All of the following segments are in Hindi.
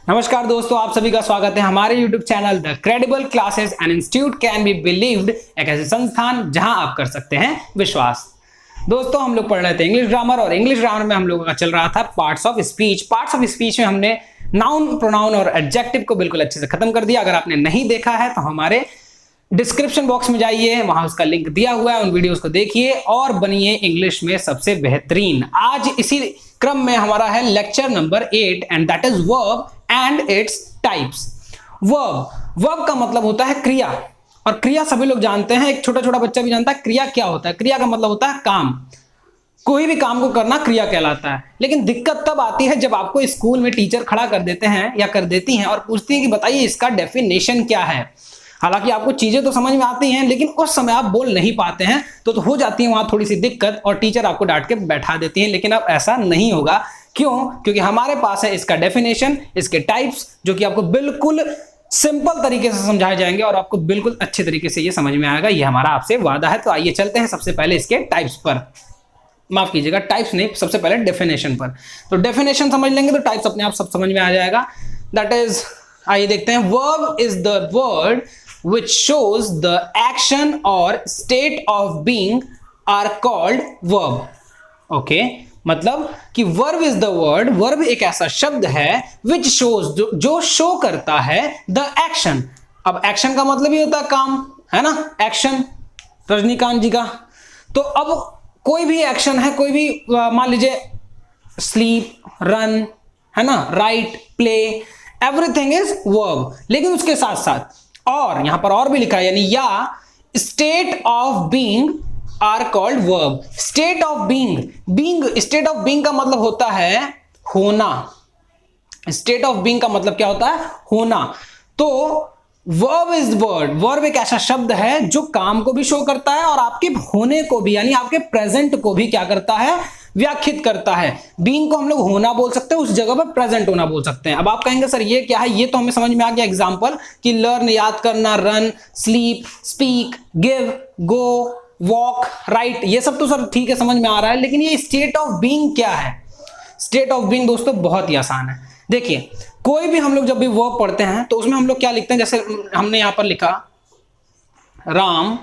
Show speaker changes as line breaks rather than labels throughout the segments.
नमस्कार दोस्तों, आप सभी का स्वागत है हमारे YouTube channel the credible classes and institute can be believed, एक ऐसे संस्थान जहां आप कर सकते हैं विश्वास। दोस्तों, हम लोग पढ़ रहे थे इंग्लिश ग्रामर और इंग्लिश ग्रामर में हम लोगों का चल रहा था parts of speech. Parts of speech में हमने नाउन, प्रोनाउन और एडजेक्टिव को बिल्कुल अच्छे से खत्म कर दिया। अगर आपने नहीं देखा है तो हमारे डिस्क्रिप्शन बॉक्स में जाइए, वहां उसका लिंक दिया हुआ है, उन वीडियोस को देखिए और बनिए इंग्लिश में सबसे बेहतरीन। आज इसी क्रम में हमारा है lecture number 8 and that is verb and its types. Verb का मतलब होता है क्रिया, और क्रिया सभी लोग जानते हैं, एक छोटा छोटा बच्चा भी जानता है क्रिया क्या होता है। क्रिया का मतलब होता है काम, कोई भी काम को करना क्रिया कहलाता है। लेकिन दिक्कत तब आती है जब आपको स्कूल में टीचर खड़ा कर देते हैं या कर देती हैं और पूछती है कि बताइए इसका डेफिनेशन क्या है। हालांकि आपको चीजें तो समझ में आती हैं लेकिन उस समय आप बोल नहीं पाते हैं, तो हो जाती है वहां थोड़ी सी दिक्कत और टीचर आपको डांट के बैठा देती हैं। लेकिन अब ऐसा नहीं होगा। क्यों? क्योंकि हमारे पास है इसका डेफिनेशन, इसके टाइप्स, जो कि आपको बिल्कुल सिंपल तरीके से समझाए जाएंगे और आपको बिल्कुल अच्छे तरीके से ये समझ में आएगा। ये हमारा आपसे वादा है। तो आइए चलते हैं सबसे पहले इसके टाइप्स पर, माफ कीजिएगा टाइप्स नहीं, सबसे पहले डेफिनेशन पर। तो डेफिनेशन समझ लेंगे तो टाइप्स अपने आप सब समझ में आ जाएगा। दैट इज, आइए देखते हैं। Verb is the word which shows the action or state of being are called verb. Okay? मतलब कि verb is the word, verb एक ऐसा शब्द है which shows, जो शो करता है the action। अब action का मतलब ही होता है काम, है ना, एक्शन रजनीकांत जी का। तो अब कोई भी एक्शन है, कोई भी मान लीजिए स्लीप, रन, है ना, right, play, everything is verb. लेकिन उसके साथ साथ और यहां पर और भी लिखा है, यानी या state of being are called verb. State of being, state of being का मतलब होता है होना। स्टेट ऑफ बीइंग का मतलब क्या होता है? होना। तो वर्ब इज वर्ड, वर्ब एक ऐसा शब्द है जो काम को भी शो करता है और आपके होने को भी, यानी आपके प्रेजेंट को भी क्या करता है? व्याख्यात करता है। बीइंग को हम लोग होना बोल सकते हैं, उस जगह पर प्रेजेंट होना बोल सकते हैं। अब आप कहेंगे सर ये क्या है? ये तो हमें समझ में आ गया एग्जांपल कि लर्न याद करना, रन, स्लीप, स्पीक, गिव, गो, वॉक, राइट, ये सब तो सर ठीक है, समझ में आ रहा है। लेकिन ये स्टेट ऑफ बीइंग क्या है? स्टेट ऑफ बीइंग दोस्तों बहुत ही आसान है। देखिए, कोई भी हम लोग जब भी वर्ब पढ़ते हैं तो उसमें हम लोग क्या लिखते हैं? जैसे हमने यहां पर लिखा राम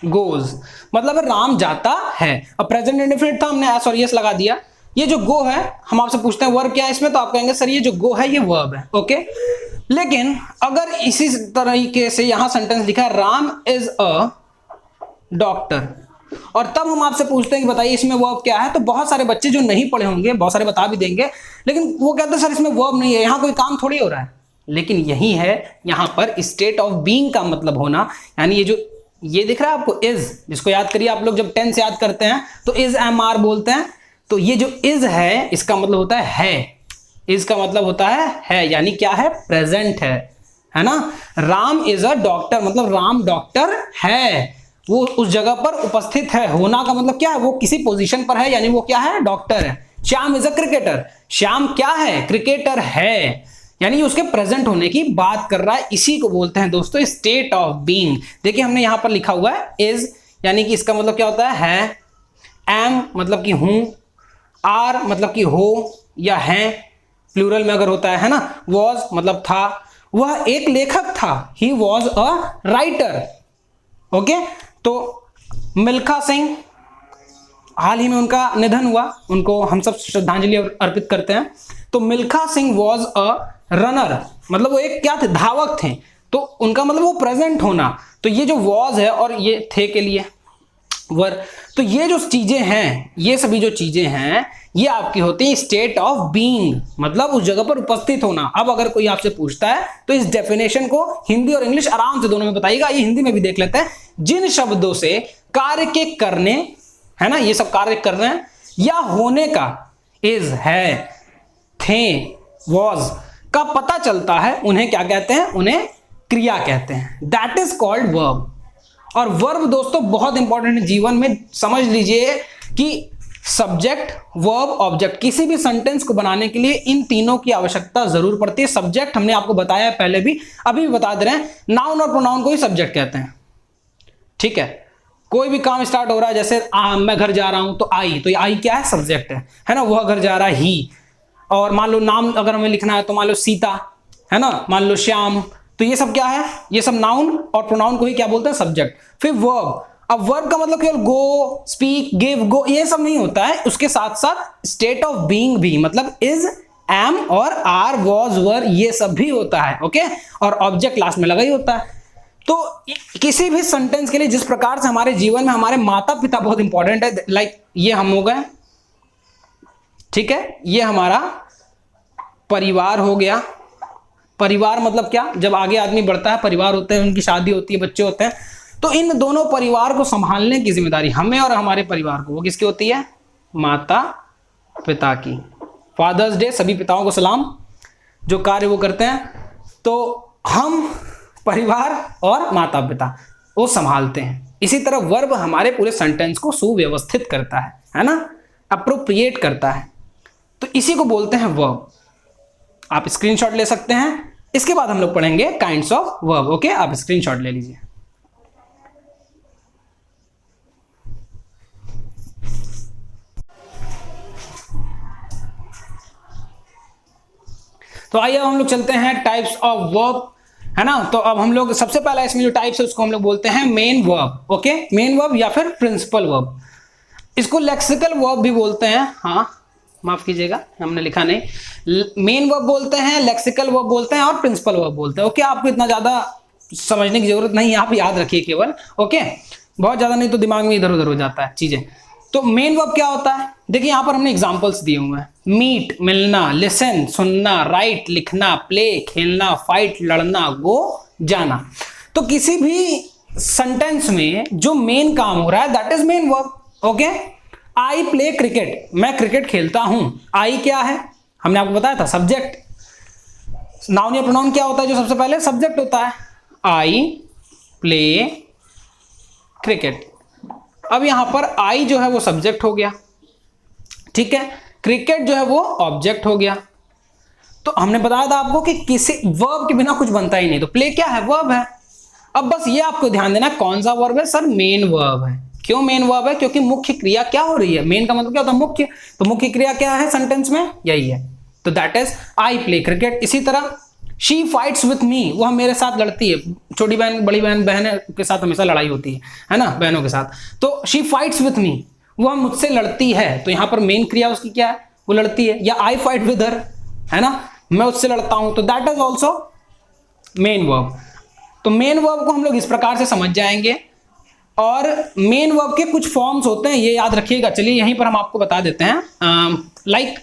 गोज, मतलब राम जाता है। अब प्रेजेंट इंडेफिनिट था, हमने एस और यस लगा दिया। ये जो गो है, हम आपसे पूछते हैं वर्ब क्या है इसमें, तो आप कहेंगे सर ये जो गो है ये वर्ब है। ओके, लेकिन अगर इसी तरीके से यहां सेंटेंस लिखा है राम इज अ डॉक्टर, और तब हम आपसे पूछते हैं कि बताइए इसमें वर्ब क्या है, तो बहुत सारे बच्चे जो नहीं पढ़े होंगे, बहुत सारे बता भी देंगे, लेकिन वो कहते हैं सर इसमें वर्ब नहीं है, यहां कोई काम थोड़ी हो रहा है। लेकिन यही है यहां पर स्टेट ऑफ बीइंग का मतलब होना। यानी ये जो ये दिख रहा है आपको इज, जिसको याद करिए आप लोग जब टेंस याद करते हैं तो इज एम आर बोलते हैं। तो ये जो इज है इसका मतलब होता है। इज का मतलब होता है, यानी क्या है? प्रेजेंट है ना। राम इज अ डॉक्टर, मतलब राम डॉक्टर है, वो उस जगह पर उपस्थित है। होना का मतलब क्या है? वो किसी पोजीशन पर है, यानी वो क्या है? डॉक्टर है। Shyam is a cricketer, Shyam क्या है? क्रिकेटर है, यानी उसके प्रेजेंट होने की बात कर रहा है। इसी को बोलते हैं दोस्तों स्टेट ऑफ बीइंग। देखिए हमने यहां पर लिखा हुआ है इज, यानी कि इसका मतलब क्या होता है? एम मतलब कि हूं, आर मतलब कि हो या हैं प्लूरल में अगर होता है ना। वॉज मतलब था, वह एक लेखक था, he was a writer. Okay, तो मिल्खा सिंह, हाल ही में उनका निधन हुआ, उनको हम सब श्रद्धांजलि अर्पित करते हैं। तो Milkha Singh was a runner, मतलब वो एक क्या थे? धावक थे। तो उनका मतलब वो प्रेजेंट होना। तो ये जो वॉज है और ये थे के लिए वर, तो ये जो चीजें हैं, ये सभी जो चीजें हैं ये आपकी होती है स्टेट ऑफ बीइंग, मतलब उस जगह पर उपस्थित होना। अब अगर कोई आपसे पूछता है तो इस डेफिनेशन को हिंदी और इंग्लिश आराम से दोनों में बताइएगा। ये हिंदी में भी देख लेते हैं। जिन शब्दों से कार्य के करने, है ना, ये सब कार्य कर रहे हैं, या होने का इज, है, थे, वॉज का पता चलता है, उन्हें क्या कहते हैं? उन्हें क्रिया कहते हैं। That is called verb. और वर्ब दोस्तों बहुत इंपॉर्टेंट है जीवन में। समझ लीजिए कि सब्जेक्ट, वर्ब, ऑब्जेक्ट, किसी भी सेंटेंस को बनाने के लिए इन तीनों की आवश्यकता जरूर पड़ती है। सब्जेक्ट हमने आपको बताया पहले भी, अभी भी बता दे रहे हैं, नाउन और प्रोनाउन को ही सब्जेक्ट कहते हैं। ठीक है, कोई भी काम स्टार्ट हो रहा है, जैसे मैं घर जा रहा हूं तो आई, तो आई क्या है? सब्जेक्ट है ना। वह घर जा रहा है, ही। और मान लो नाम अगर हमें लिखना है तो मान लो सीता, है ना, मान लो श्याम, तो ये सब क्या है, ये सब नाउन और प्रोनाउन को ही क्या बोलते हैं, सब्जेक्ट। फिर वर्ब, अब वर्ब का मतलब केवल गो, स्पीक, गिव, गो, ये सब नहीं होता है, उसके साथ साथ स्टेट ऑफ बीइंग भी, मतलब इज, एम और आर, वॉज, वर, ये सब भी होता है। ओके, और ऑब्जेक्ट लास्ट में लगा ही होता है। तो किसी भी सेंटेंस के लिए जिस प्रकार से हमारे जीवन में हमारे माता पिता बहुत इंपॉर्टेंट है, लाइक ये हम हो गए, ठीक है, ये हमारा परिवार हो गया। परिवार मतलब क्या, जब आगे आदमी बढ़ता है, परिवार होते हैं, उनकी शादी होती है, बच्चे होते हैं, तो इन दोनों परिवार को संभालने की जिम्मेदारी हमें और हमारे परिवार को, वो किसकी होती है, माता पिता की। फादर्स डे, सभी पिताओं को सलाम, जो कार्य वो करते हैं। तो हम परिवार और माता पिता वो संभालते हैं। इसी तरह वर्ब हमारे पूरे सेंटेंस को सुव्यवस्थित करता है ना, अप्रोप्रिएट करता है, तो इसी को बोलते हैं वर्ब। आप स्क्रीनशॉट ले सकते हैं। इसके बाद हम लोग पढ़ेंगे काइंड्स ऑफ वर्ब। ओके, आप स्क्रीनशॉट ले लीजिए। तो आइए हम लोग चलते हैं टाइप्स ऑफ वर्ब, है ना। तो अब हम लोग सबसे पहला इसमें जो टाइप्स है उसको हम लोग बोलते हैं main verb. Okay, main verb या फिर प्रिंसिपल वर्ब, इसको लेक्सिकल वर्ब भी बोलते हैं। हाँ, माफ कीजिएगा, हमने लिखा नहीं। मेन वर्ब बोलते हैं, लेक्सिकल वर्ब बोलते हैं और प्रिंसिपल वर्ब बोलते हैं। ओके, आपको इतना ज्यादा समझने की जरूरत नहीं है, आप याद रखिए केवल। ओके, बहुत ज्यादा नहीं तो दिमाग में इधर उधर हो जाता है चीजें। तो मेन वर्ब क्या होता है, देखिए यहां पर हमने एग्जांपल्स दिए हुए हैं। मीट, मिलना, लिसन, सुनना, राइट, लिखना, प्ले, खेलना, फाइट, लड़ना, गो, जाना। तो किसी भी सेंटेंस में जो मेन काम हो रहा है that is main verb. Okay, I play cricket, मैं क्रिकेट खेलता हूं। आई क्या है, हमने आपको बताया था, सब्जेक्ट। नाउन या प्रोनाउन क्या होता है, जो सबसे पहले सब्जेक्ट होता है। आई प्ले क्रिकेट, अब यहां पर आई जो है वो सब्जेक्ट हो गया, ठीक है, क्रिकेट जो है वो ऑब्जेक्ट हो गया। तो हमने बताया था आपको कि किसी वर्ब के बिना कुछ बनता ही नहीं, तो प्ले क्या है, वर्ब है। अब बस ये आपको ध्यान देना कौन सा वर्ब है, सर मेन वर्ब है। क्यों मेन वर्ब है, क्योंकि मुख्य क्रिया क्या हो रही है, मेन का मतलब क्या होता है, मुख्य। तो मुख्य क्रिया क्या है सेंटेंस में, यही है, तो that is I play cricket. इसी तरह शी फाइट्स विथ मी, वह मेरे साथ लड़ती है। छोटी बहन बड़ी बहन के साथ हमेशा लड़ाई होती है ना, बहनों के साथ। तो शी फाइट्स विथ मी, वह मुझसे लड़ती है, तो यहां पर मेन क्रिया उसकी क्या है, वो लड़ती है। या आई फाइट विद हर, है ना, मैं उससे लड़ता हूं, तो that is also main verb. तो मेन वर्ब को हम लोग इस प्रकार से समझ जाएंगे। और मेन वर्ब के कुछ फॉर्म्स होते हैं, ये याद रखिएगा। चलिए यहीं पर हम आपको बता देते हैं। लाइक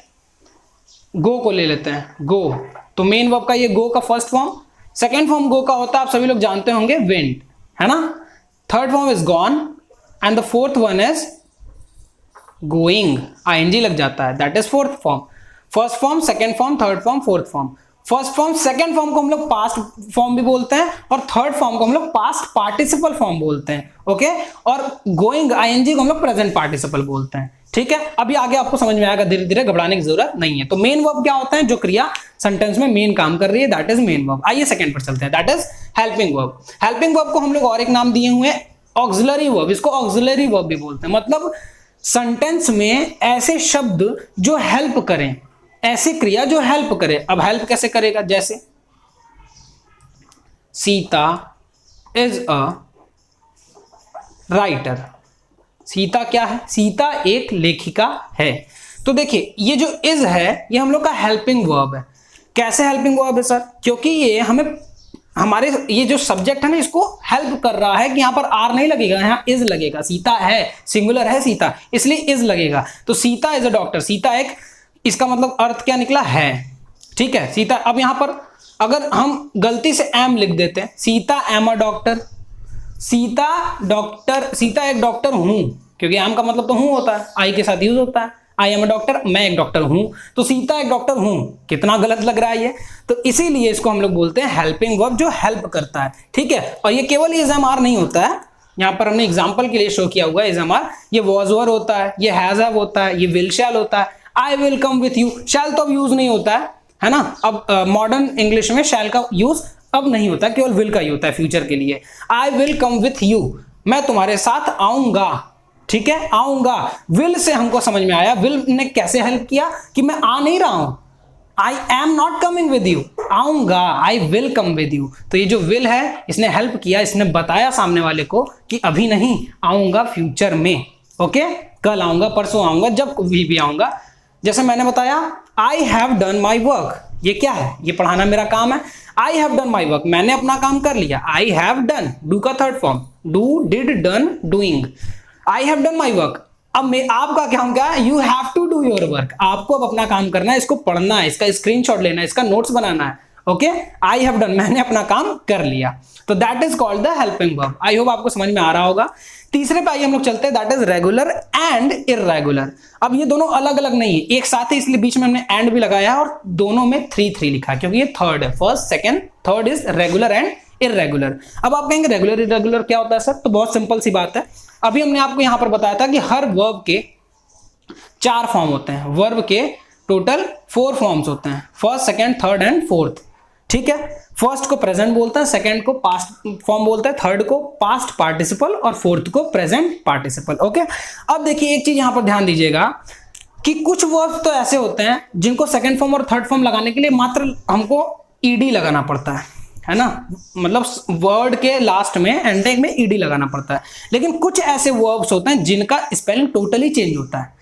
गो को ले लेते हैं, गो, तो मेन वर्ब का ये गो का फर्स्ट फॉर्म। सेकेंड फॉर्म गो का होता है, आप सभी लोग जानते होंगे, वेंट, है ना। Third form is gone and the fourth one is going, I N G लग जाता है, that is fourth form. First form, second form, third form, fourth form. First form, second form को हम लोग पास्ट फॉर्म भी बोलते हैं, और थर्ड फॉर्म को हम लोग पास्ट पार्टिसिपल फॉर्म बोलते हैं। ओके, और गोइंग, आईएनजी को हम लोग प्रेजेंट पार्टिसिपल बोलते हैं। ठीक है, अभी आगे आपको समझ में आएगा, धीरे धीरे, घबराने की जरूरत नहीं है। तो मेन वर्ब क्या होता है, जो क्रिया सेंटेंस में मेन काम कर रही है, दैट इज मेन वर्ब। आइए सेकंड पर चलते हैं, that is helping verb. Helping verb को हम लोग और एक नाम दिए हुए हैं, ऑक्सिलरी वर्ब। इसको ऑक्सिलरी वर्ब भी बोलते हैं, मतलब सेंटेंस में ऐसे शब्द जो हेल्प करें, ऐसी क्रिया जो हेल्प करे। अब हेल्प कैसे करेगा, जैसे Sita is a writer. Sita क्या है, सीता एक लेखिका है। तो देखिए ये जो इज है ये हम लोग का हेल्पिंग वर्ब है। कैसे हेल्पिंग वर्ब है सर, क्योंकि ये हमें हमारे ये जो सब्जेक्ट है ना इसको हेल्प कर रहा है कि यहां पर आर नहीं लगेगा, यहां इज लगेगा। सीता है, सिंगुलर है सीता, इसलिए इज लगेगा। तो Sita is a doctor, Sita एक, इसका मतलब अर्थ क्या निकला है, ठीक है, सीता। अब यहां पर अगर हम गलती से एम लिख देते हैं, Sita am a doctor, Sita doctor, Sita एक डॉक्टर हूं, क्योंकि एम का मतलब तो हूं होता है, आई के साथ यूज होता है, आई एम अ डॉक्टर, मैं एक डॉक्टर हूं, तो सीता एक डॉक्टर हूं, कितना गलत लग रहा है ये। तो इसीलिए इसको हम लोग बोलते हैं हेल्पिंग वर्ब, जो हेल्प करता है। ठीक है, और ये केवल इज एम आर नहीं होता है, यहां पर हमने एग्जांपल के लिए शो किया हुआ है इज एम आर, ये वॉज वर होता है, ये हैज हैव होता है, ये विल शैल होता है, I will come with you. Shall तो अब यूज नहीं होता है ना, अब मॉडर्न इंग्लिश में शैल का यूज अब नहीं होता, केवल विल का ही होता है फ्यूचर के लिए। आई विल कम विथ यू, मैं तुम्हारे साथ आऊंगा। ठीक है, आऊंगा। विल से हमको समझ में आया, विल ने कैसे हेल्प किया कि मैं आ नहीं रहा हूं, I am not coming with you, आऊंगा, I will come with you. तो ये जो विल है इसने हेल्प किया, इसने बताया सामने वाले को कि अभी नहीं, आऊंगा फ्यूचर में। ओके, कल आऊंगा, परसों आऊंगा, जब भी आऊंगा। जैसे मैंने बताया I have done my work, ये क्या है, ये पढ़ाना मेरा काम है। I have done my work, मैंने अपना काम कर लिया। आई हैव डन, डू का third form, do, did, done, doing. I have done my work. अब आपका काम क्या है, you have to do your work, आपको अब अपना काम करना है, इसको पढ़ना है, इसका स्क्रीनशॉट लेना है, इसका नोट्स बनाना है। ओके, आई हैव डन, मैंने अपना काम कर लिया, तो that is called the helping verb. I hope आपको समझ में आ रहा होगा। तीसरे पे आइए हम लोग चलते हैं, that is regular and irregular. अब ये दोनों अलग अलग नहीं है, एक साथ है, इसलिए बीच में हमने एंड भी लगाया है और दोनों में 3 लिखा है, क्योंकि ये थर्ड है, first second third is regular and irregular. अब आप कहेंगे रेगुलर इररेगुलर क्या होता है सर, तो बहुत सिंपल सी बात है। अभी हमने आपको यहां पर बताया था कि हर वर्ब के 4 फॉर्म होते हैं, वर्ब के टोटल 4 फॉर्म्स होते हैं, first second third and fourth. ठीक है, फर्स्ट को प्रेजेंट बोलते हैं, सेकंड को पास्ट फॉर्म बोलते हैं, थर्ड को पास्ट पार्टिसिपल और फोर्थ को प्रेजेंट पार्टिसिपल। ओके, अब देखिए एक चीज यहां पर ध्यान दीजिएगा कि कुछ वर्ब्स तो ऐसे होते हैं जिनको सेकंड फॉर्म और थर्ड फॉर्म लगाने के लिए मात्र हमको ईडी लगाना पड़ता है ना, मतलब वर्ड के लास्ट में एंडिंग में ईडी लगाना पड़ता है। लेकिन कुछ ऐसे वर्ब्स होते हैं जिनका स्पेलिंग टोटली चेंज होता है,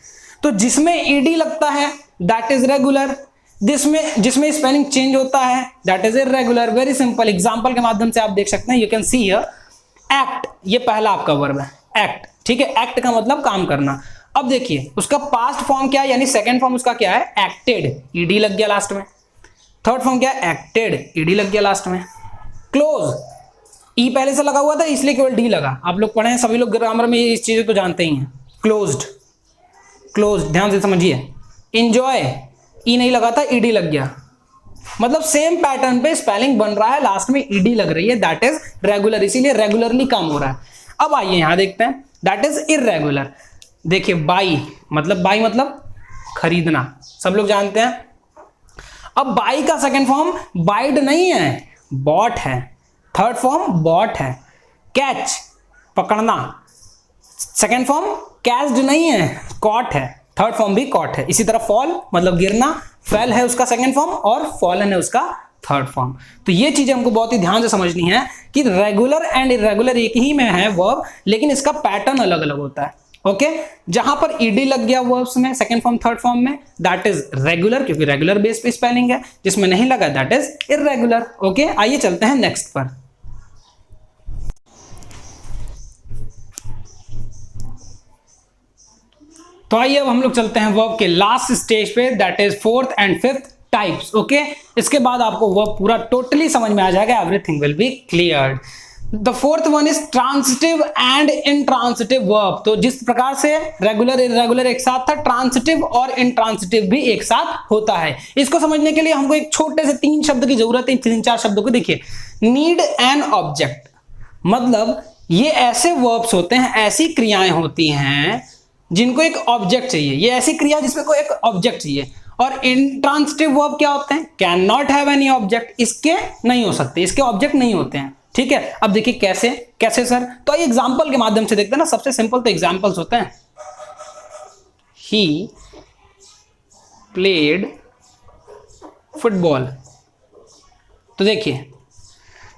तो जिसमें ईडी लगता है दैट इज रेगुलर, जिसमें स्पेलिंग चेंज होता है that is irregular. Very simple example के माध्यम से आप देख सकते हैं, you can see here act, ये पहला आपका वर्ब है एक्ट। ठीक है, एक्ट का मतलब काम करना। अब देखिए उसका पास्ट फॉर्म क्या है, यानी सेकंड फॉर्म उसका क्या है, एक्टेड, ईडी लग गया लास्ट में। थर्ड फॉर्म क्या है, एक्टेड, ईडी लग गया लास्ट में। क्लोज, ई पहले से लगा हुआ था इसलिए केवल डी लगा। आप लोग पढ़े हैं, सभी लोग ग्रामर में इस चीजें तो जानते ही हैं। क्लोज्ड, क्लोज, ध्यान से समझिए। इंजॉय, ई नहीं लगा था, ईडी लग गया, मतलब सेम पैटर्न पे स्पेलिंग बन रहा है, लास्ट में ईडी लग रही है, दैट इज रेगुलर, इसीलिए रेगुलरली काम हो रहा है। अब आइए यहां देखते हैं, दैट इज इररेगुलर। देखिए बाई मतलब खरीदना, सब लोग जानते हैं। अब बाई का सेकंड फॉर्म बाइड नहीं है, बॉट है। थर्ड फॉर्म बॉट है। कैच, पकड़ना, सेकंड फॉर्म कैच्ड नहीं है, कॉट है। थर्ड फॉर्म भी कॉट है। इसी तरह फॉल मतलब गिरना, फेल है उसका सेकंड फॉर्म और फॉलन है उसका थर्ड फॉर्म। तो ये चीजें हमको बहुत ही ध्यान से समझनी है कि रेगुलर एंड इररेगुलर एक ही में है वर्ब, लेकिन इसका पैटर्न अलग अलग होता है। ओके, जहां पर ईडी लग गया वर्ब्स में सेकंड फॉर्म थर्ड फॉर्म में दैट इज रेगुलर, क्योंकि रेगुलर बेस पे स्पेलिंग है। जिसमें नहीं लगा दैट इज इररेगुलर। ओके, आइए चलते हैं नेक्स्ट पर। तो आइए अब हम लोग चलते हैं वर्ब के लास्ट स्टेज पे, that is fourth and fifth types. Okay, इसके बाद आपको वर्ब पूरा टोटली समझ में आ जाएगा, everything will be cleared. The fourth one is transitive and intransitive verb. तो जिस प्रकार से रेगुलर इररेगुलर एक साथ था, ट्रांसिटिव और इंट्रांसिटिव भी एक साथ होता है। इसको समझने के लिए हमको एक छोटे से 3 शब्द की जरूरत है, 3-4 शब्दों को देखिए। नीड एन ऑब्जेक्ट, मतलब ये ऐसे वर्ब्स होते हैं, ऐसी क्रियाएं होती हैं जिनको एक ऑब्जेक्ट चाहिए। ये ऐसी क्रिया जिसमें कोई एक ऑब्जेक्ट चाहिए। और इंट्रांसिटिव वर्ब क्या होते हैं, can not have any object, इसके नहीं हो सकते, इसके ऑब्जेक्ट नहीं होते हैं। ठीक है, अब देखिए कैसे सर, तो ये एग्जांपल के माध्यम से देखते हैं ना। सबसे सिंपल तो एग्जांपल्स होते हैं। ही प्लेड फुटबॉल, तो देखिए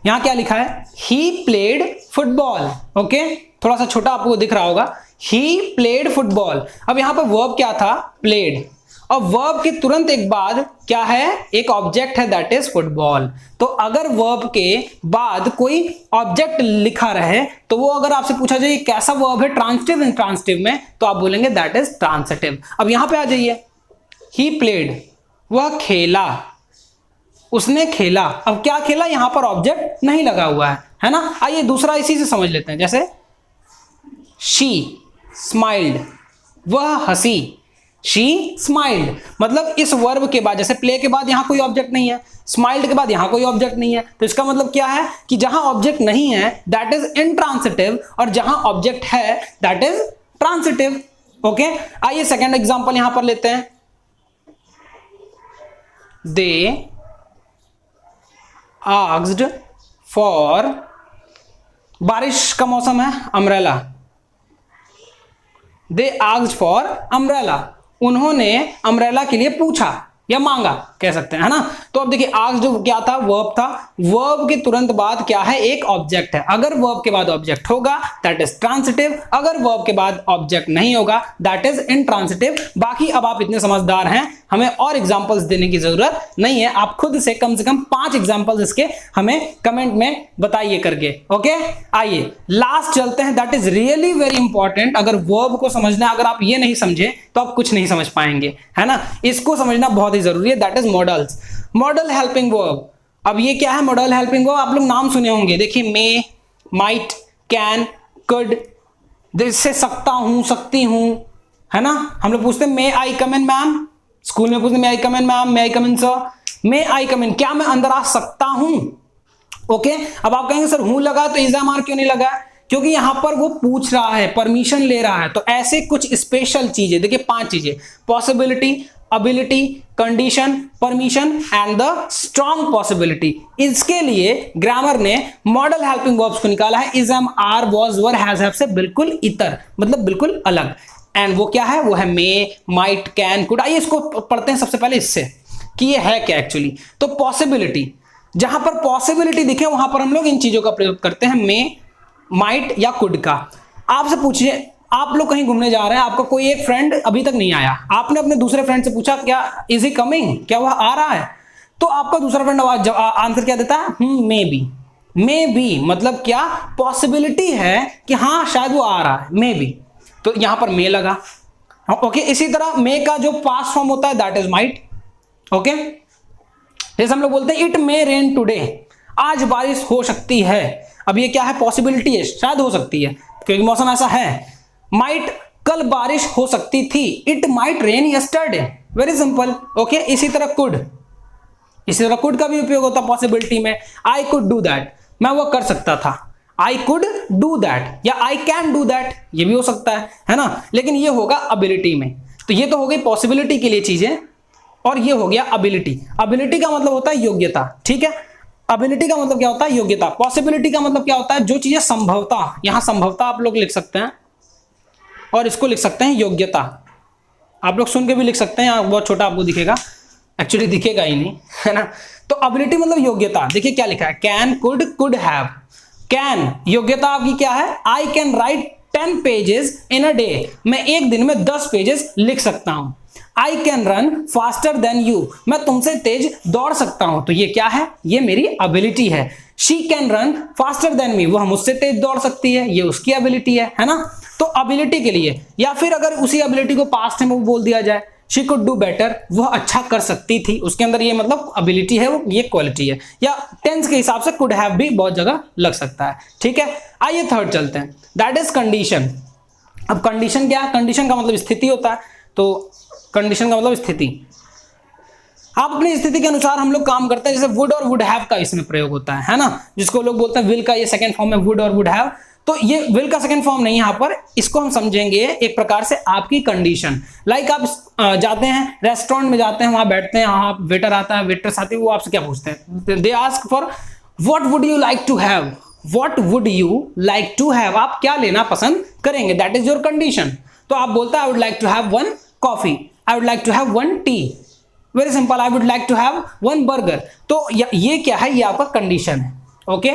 यहां क्या लिखा है, ही प्लेड फुटबॉल। ओके, थोड़ा सा छोटा आपको दिख रहा होगा, ही प्लेड फुटबॉल। अब यहां पर वर्ब क्या था, प्लेड, और वर्ब के तुरंत एक बाद क्या है, एक ऑब्जेक्ट है दैट इज फुटबॉल। तो अगर वर्ब के बाद कोई ऑब्जेक्ट लिखा रहे तो वो अगर आपसे पूछा जाए कैसा वर्ब है, ट्रांसिटिव इंट्रांसिटिव में, तो आप बोलेंगे दैट इज ट्रांसिटिव। अब यहां पे आ जाइए, ही प्लेड, वह खेला, उसने खेला। अब क्या खेला, यहां पर ऑब्जेक्ट नहीं लगा हुआ है ना। आइए दूसरा इसी से समझ लेते हैं, जैसे शी स्माइल्ड, वह हंसी, शी स्माइल्ड, मतलब इस वर्ब के बाद, जैसे प्ले के बाद यहां कोई ऑब्जेक्ट नहीं है, स्माइल्ड के बाद यहां कोई ऑब्जेक्ट नहीं है, तो इसका मतलब क्या है कि जहां ऑब्जेक्ट नहीं है दैट इज इंट्रांसिटिव, और जहां ऑब्जेक्ट है दैट इज ट्रांसिटिव। ओके, आइए सेकंड एग्जांपल यहां पर लेते हैं। दे आस्क्ड फॉर, बारिश का मौसम है, umbrella. They asked for umbrella, उन्होंने अम्ब्रेला के लिए पूछा। या मांगा कह सकते हैं, है ना। तो अब देखिए आस्क जो क्या था, वर्ब था, वर्ब के तुरंत बाद क्या है, एक ऑब्जेक्ट है। अगर वर्ब के बाद ऑब्जेक्ट होगा दैट इज ट्रांसिटिव, अगर वर्ब के बाद ऑब्जेक्ट नहीं होगा दैट इज इंट्रांसिटिव। बाकी अब आप इतने समझदार हैं, हमें और एग्जांपल्स देने की जरूरत नहीं है, आप खुद से कम 5 एग्जांपल्स इसके हमें कमेंट में बताइए करके। ओके, आइए लास्ट चलते हैं, that is really very important. अगर वर्ब को समझना, अगर आप ये नहीं समझे तो आप कुछ नहीं समझ पाएंगे, है ना। इसको समझना बहुत ही जरूरी है, that is models, model helping verb. अब ये क्या है मॉडल हेल्पिंग वर्ब, आप लोग नाम सुने होंगे, देखिए मे, माइट, कैन, कुड, जैसे सकता हूं, सकती हूं, है ना। हम लोग पूछते हैं मे आई कम इन मैम, स्कूल में पूछते हैं मे आई कम इन मैम, मे आई कम इन सर, मे आई कम इन, क्या मैं अंदर आ सकता हूं। ओके, अब आप कहेंगे सर हूं लगा तो इज एम आर क्यों नहीं लगा, क्योंकि यहां पर वो पूछ रहा है, परमिशन ले रहा है। तो ऐसे कुछ स्पेशल चीजें, देखिए 5 चीजें, possibility, ability, condition, permission and the strong possibility. इसके लिए ग्रामर ने मॉडल हेल्पिंग वर्ब्स को निकाला है is, am, are, was, were, has, have से बिल्कुल इतर, मतलब बिल्कुल अलग। एंड वो क्या है, वो है मे, माइट, कैन, कुड। आइए इसको पढ़ते हैं सबसे पहले इससे कि ये है क्या एक्चुअली। तो पॉसिबिलिटी, जहां पर पॉसिबिलिटी दिखे वहां पर हम लोग इन चीजों का प्रयोग करते हैं, मे, माइट या कुड का। आपसे पूछिए, आप लोग कहीं घूमने जा रहे हैं, आपका कोई एक फ्रेंड अभी तक नहीं आया, आपने अपने दूसरे फ्रेंड से पूछा क्या इज ही कमिंग, क्या वह आ रहा है, तो आपका दूसरा फ्रेंड आंसर क्या देता है, मे बी। मे बी मतलब क्या, पॉसिबिलिटी है कि हाँ शायद वो आ रहा है, मे बी, तो यहां पर मे लगा। ओके, इसी तरह मे का जो पास्ट फॉर्म होता है दैट इज माइट। ओके, जैसे हम लोग बोलते हैं इट मे रेन टुडे, आज बारिश हो सकती है। अब ये क्या है, पॉसिबिलिटी है, शायद हो सकती है क्योंकि मौसम ऐसा है। माइट, कल बारिश हो सकती थी, it might rain yesterday, very simple. Okay, इसी तरह कुड, इसी तरह कुड का भी उपयोग होता है पॉसिबिलिटी में। आई कुड डू दैट, मैं वो कर सकता था, आई कुड डू दैट, या आई कैन डू दैट, ये भी हो सकता है ना। लेकिन ये होगा अबिलिटी में। तो ये तो हो गई पॉसिबिलिटी के लिए चीजें, और ये हो गया अबिलिटी। अबिलिटी का मतलब होता है योग्यता, ठीक है। अबिलिटी का मतलब क्या होता है, योग्यता। पॉसिबिलिटी का मतलब क्या होता है, जो चीजें संभवता, यहां संभवता आप लोग लिख सकते हैं और इसको लिख सकते हैं योग्यता। आप लोग सुन के भी लिख सकते हैं, यहाँ बहुत छोटा आपको दिखेगा, एक्चुअली दिखेगा ही नहीं, है ना। तो अबिलिटी मतलब योग्यता। देखिए क्या लिखा है, can, could, could have. Can, योग्यता आपकी क्या है, I can write 10 pages in a day, मैं एक दिन में 10 पेजेस लिख सकता हूं। I can run faster than you, मैं तुमसे तेज दौड़ सकता हूं। तो ये क्या है, ये मेरी एबिलिटी है। She can run faster than me, वह मुझसे तेज दौड़ सकती है, ये उसकी एबिलिटी है ना। तो एबिलिटी के लिए, या फिर अगर उसी एबिलिटी को पास्ट में बोल दिया जाए, शी कुड डू बेटर, वह अच्छा कर सकती थी, उसके अंदर ये मतलब एबिलिटी है, वो ये क्वालिटी है। या टेंस के हिसाब से कुड हैव भी बहुत जगह लग सकता है, ठीक है। आइए थर्ड चलते हैं, दैट इज कंडीशन। अब कंडीशन क्या है, कंडीशन का मतलब स्थिति होता है। तो कंडीशन का मतलब स्थिति, आप अपनी स्थिति के अनुसार हम लोग काम करते हैं। जैसे वुड और वुड हैव का इसमें प्रयोग होता है ना, जिसको लोग बोलते हैं विल का ये सेकंड फॉर्म है वुड और वुड हैव। तो ये विल का सेकंड फॉर्म नहीं, यहाँ पर इसको हम समझेंगे एक प्रकार से आपकी कंडीशन। लाइक आप जाते हैं रेस्टोरेंट में, जाते हैं वहां बैठते हैं, वहां वेटर आता है, वेटर्स आती है, वो आपसे क्या पूछते हैं, they ask for what would you like to have, what would you like to have, आप क्या लेना पसंद करेंगे, दैट इज योर कंडीशन। तो आप बोलते हैं I would like to have 1 coffee, I would like to have 1 tea, very simple, I would like to have 1 burger. तो ये क्या है, ये आपका कंडीशन है। Okay,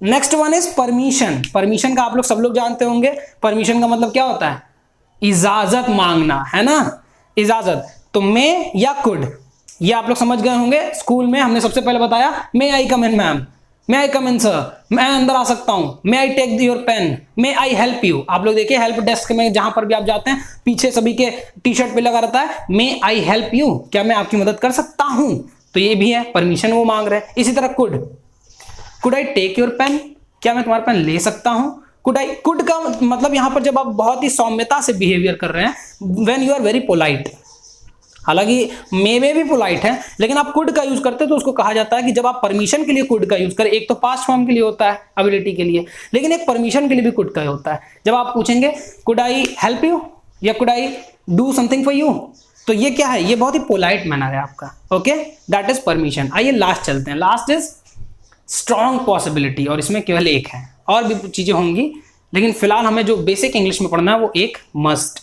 next one is permission. Permission का आप लोग सब लोग जानते होंगे, परमिशन का मतलब क्या होता है, इजाजत मांगना, है ना, इजाजत। तो मे या कुड, ये आप लोग समझ गए होंगे, स्कूल में हमने सबसे पहले बताया मे आई कम इन मैम, मे आई कम इन सर, मैं अंदर आ सकता हूं, may I take your pen, may I help you. आप लोग देखिए हेल्प डेस्क में जहां पर भी आप जाते हैं, पीछे सभी के टी शर्ट पे लगा रहता है मे आई हेल्प यू, क्या मैं आपकी मदद कर सकता हूं। तो ये भी है परमिशन, वो मांग रहे हैं। इसी तरह could I take your pen, क्या मैं तुम्हारा पेन ले सकता हूं। कुड का मतलब यहां पर जब आप बहुत ही सौम्यता से बिहेवियर कर रहे हैं, when you are very polite. हालांकि मे में भी पोलाइट है, लेकिन आप कुड का यूज करते हैं तो उसको कहा जाता है कि जब आप परमिशन के लिए कुड का यूज करें। एक तो पास्ट फॉर्म के लिए होता है एबिलिटी के लिए, लेकिन एक परमिशन के लिए भी कुड का होता है। जब आप पूछेंगे कुड आई हेल्प यू या could I do something for you, तो ये क्या है, ये बहुत ही पोलाइट मैनर है आपका। Okay, that is permission. आइए लास्ट चलते हैं, लास्ट इज स्ट्रॉन्ग पॉसिबिलिटी, और इसमें केवल एक है, और भी चीजें होंगी, लेकिन फिलहाल हमें जो बेसिक इंग्लिश में पढ़ना है वो एक मस्ट।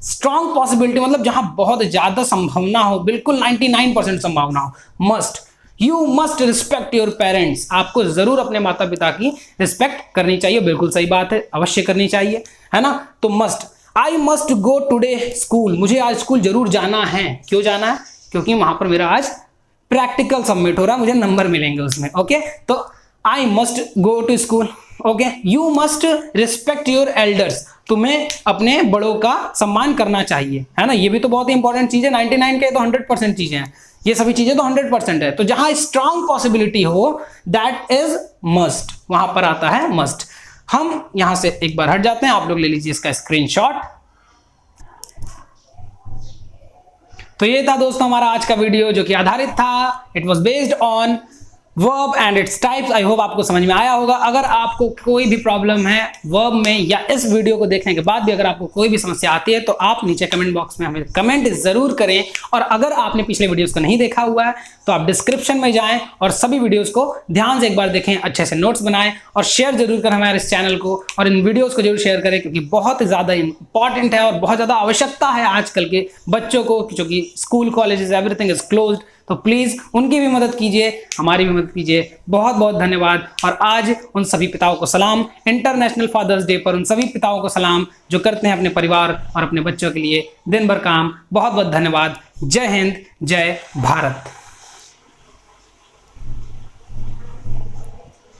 स्ट्रॉन्ग पॉसिबिलिटी मतलब जहां बहुत ज्यादा संभावना हो, बिल्कुल 99% संभावना हो, must, you must respect your parents, आपको जरूर अपने माता पिता की रिस्पेक्ट करनी चाहिए, बिल्कुल सही बात है, अवश्य करनी चाहिए, है ना। तो मस्ट, आई मस्ट गो टुडे स्कूल, मुझे आज स्कूल जरूर जाना है। क्यों जाना है? क्योंकि वहां पर मेरा आज प्रैक्टिकल सबमिट हो रहा है, मुझे नंबर मिलेंगे उसमें। ओके, तो I must go to school. Okay, you must respect your elders, तुम्हें अपने बड़ों का सम्मान करना चाहिए, है ना। ये भी तो बहुत ही इंपॉर्टेंट चीज है, 99 के तो 100% चीजें हैं, ये सभी चीजें तो 100% है। तो जहां स्ट्रांग पॉसिबिलिटी हो, दैट इज मस्ट, वहां पर आता है मस्ट। हम यहां से एक बार हट जाते हैं, आप लोग ले लीजिए इसका स्क्रीनशॉट। तो ये था दोस्तों हमारा आज का वीडियो, जो कि आधारित था, it was based on verb and its types. I hope आपको समझ में आया होगा। अगर आपको कोई भी प्रॉब्लम है वर्ब में, या इस वीडियो को देखने के बाद भी अगर आपको कोई भी समस्या आती है, तो आप नीचे कमेंट बॉक्स में हमें कमेंट जरूर करें। और अगर आपने पिछले वीडियोस को नहीं देखा हुआ है, तो आप डिस्क्रिप्शन में जाएं और सभी वीडियोस को ध्यान से एक बार देखें, अच्छे से नोट्स बनाएं और शेयर जरूर करें हमारे इस चैनल को, और इन वीडियोस को जरूर शेयर करें, क्योंकि बहुत ज़्यादा इंपॉर्टेंट है और बहुत ज़्यादा आवश्यकता है आजकल के बच्चों को, क्योंकि school colleges everything is closed. तो प्लीज उनकी भी मदद कीजिए, हमारी भी मदद कीजिए। बहुत बहुत धन्यवाद। और आज उन सभी पिताओं को सलाम, इंटरनेशनल फादर्स डे पर उन सभी पिताओं को सलाम जो करते हैं अपने परिवार और अपने बच्चों के लिए दिन भर काम। बहुत बहुत धन्यवाद। जय हिंद, जय भारत।